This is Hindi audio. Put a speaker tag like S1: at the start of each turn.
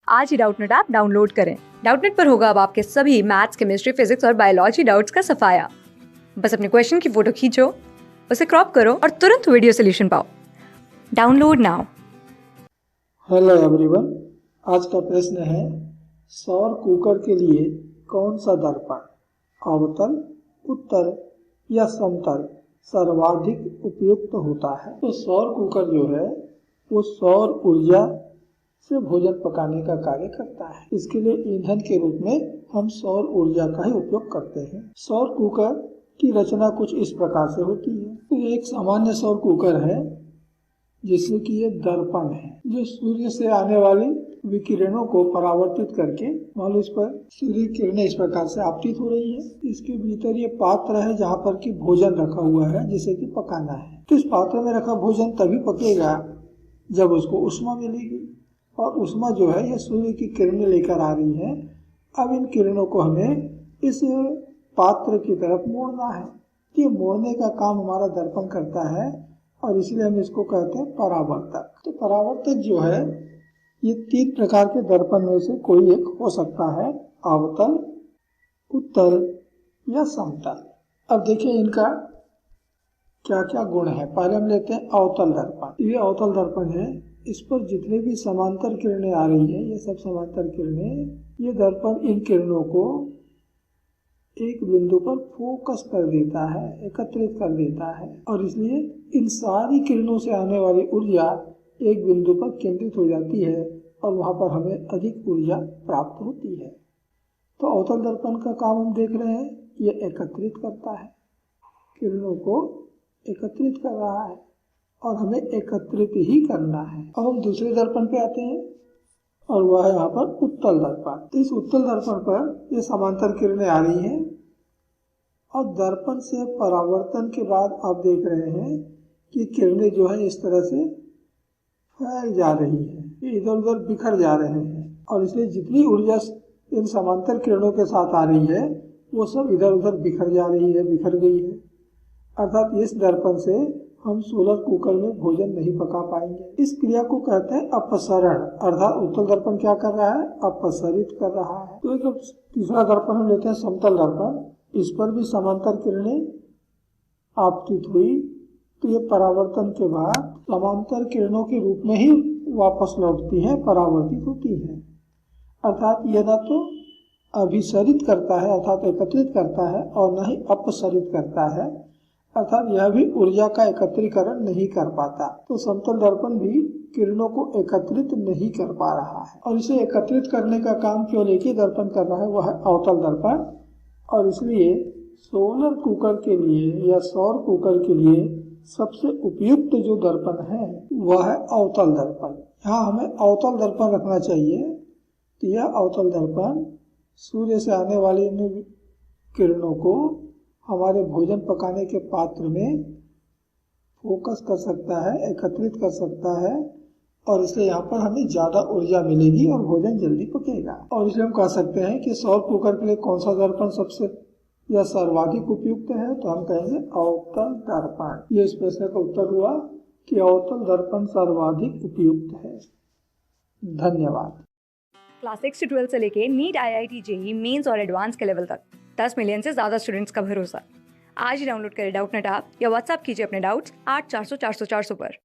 S1: आज ही डाउटनेट ऐप डाउनलोड करें। डाउटनेट पर होगा अब आपके सभी मैथ्स, केमिस्ट्री, फिजिक्स और बायोलॉजी डाउट्स का सफाया। बस अपने क्वेश्चन की फोटो खींचो, उसे क्रॉप करो और तुरंत वीडियो सोल्यूशन पाओ। Download now.
S2: हेलो एवरीवन, आज का प्रश्न है सौर कुकर के लिए कौन सा दर्पण अवतल, उत्तल या समतल सर्वाधिक उपयुक्त होता है। तो सौर कुकर जो है वो सौर ऊर्जा से भोजन पकाने का कार्य करता है। इसके लिए ईंधन के रूप में हम सौर ऊर्जा का ही उपयोग करते हैं। सौर कुकर की रचना कुछ इस प्रकार से होती है। तो एक सामान्य सौर कुकर है जिससे कि ये दर्पण है जो सूर्य से आने वाली विकिरणों को परावर्तित करके, मान लो इस पर सूर्य किरणें इस प्रकार से आपतित हो रही है। इसके भीतर ये पात्र है जहाँ पर कि भोजन रखा हुआ है जिसे कि पकाना है। तो इस पात्र में रखा भोजन तभी पकेगा जब उसको उष्मा मिलेगी, और उष्मा जो है ये सूर्य की किरणें लेकर आ रही है। अब इन किरणों को हमें इस पात्र की तरफ मोड़ना है। ये मोड़ने का काम हमारा दर्पण करता है और इसलिए हम इसको कहते हैं परावर्तक। तो परावर्तक जो है ये 3 प्रकार के दर्पण में से कोई एक हो सकता है, अवतल, उत्तल या समतल। अब देखिए इनका क्या क्या गुण है। पहले हम लेते हैं अवतल दर्पण। ये अवतल दर्पण है, इस पर जितने भी समांतर किरणें आ रही है, ये सब समांतर किरणें, ये दर्पण इन किरणों को एक बिंदु पर फोकस कर देता है, एकत्रित कर देता है, और इसलिए इन सारी किरणों से आने वाली ऊर्जा एक बिंदु पर केंद्रित हो जाती है और वहां पर हमें अधिक ऊर्जा प्राप्त होती है। तो अवतल दर्पण का काम हम देख रहे हैं, ये एकत्रित करता है, किरणों को एकत्रित कर रहा है और हमें एकत्रित ही करना है। अब हम दूसरे दर्पण पे आते हैं और वह है यहाँ पर उत्तल दर्पण। इस उत्तल दर्पण पर ये समांतर किरणें आ रही हैं और दर्पण से परावर्तन के बाद आप देख रहे हैं कि किरणें जो है इस तरह से फैल जा रही है, ये इधर उधर बिखर जा रहे हैं, और इसलिए जितनी ऊर्जा इन समांतर किरणों के साथ आ रही है वो सब इधर उधर बिखर जा रही है, बिखर गई है। अर्थात इस दर्पण से हम सोलर कुकर में भोजन नहीं पका पाएंगे। इस क्रिया को कहते हैं अपसरण। अर्थात उत्तल दर्पण क्या कर रहा है, अपसरित कर रहा है। तो एक तीसरा दर्पण हम लेते हैं समतल दर्पण। इस पर भी समांतर किरणें आपतित हुई, तो ये परावर्तन के बाद समांतर किरणों के रूप में ही वापस लौटती है, परावर्तित होती है। अर्थात यह न तो अभिसरित करता है अर्थात एकत्रित करता है और न ही अपसरित करता है, अर्थात यह भी ऊर्जा का एकत्रीकरण नहीं कर पाता। तो समतल दर्पण भी किरणों को एकत्रित नहीं कर पा रहा है, और इसे एकत्रित करने का काम केवल एक ही दर्पण कर रहा है, वह है अवतल दर्पण। और इसलिए सोलर कुकर के लिए या सौर कुकर के लिए सबसे उपयुक्त जो दर्पण है वह है अवतल दर्पण। यहाँ हमें अवतल दर्पण रखना चाहिए। तो यह अवतल दर्पण सूर्य से आने वाली किरणों को हमारे भोजन पकाने के पात्र में फोकस कर सकता है, एकत्रित कर सकता है, और इसलिए यहाँ पर हमें ज़्यादा ऊर्जा मिलेगी और भोजन जल्दी पकेगा। और इसलिए हम कह सकते हैं कि सौर कुकर के लिए कौन सा दर्पण सबसे या सर्वाधिक उपयुक्त है, तो हम कहेंगे अवतल दर्पण। ये इस प्रश्न का उत्तर हुआ कि अवतल दर्पण सर्वाधिक उपयुक्त है। धन्यवाद।
S1: क्लास 6 से 12 से लेके नीट, IIT, JEE मेंस और एडवांस के लेवल तक 10 मिलियन से ज्यादा स्टूडेंट्स का भरोसा। आज ही डाउनलोड करें डाउटनेट ऐप या व्हाट्सएप कीजिए अपने डाउट्स 8400 400 400 पर।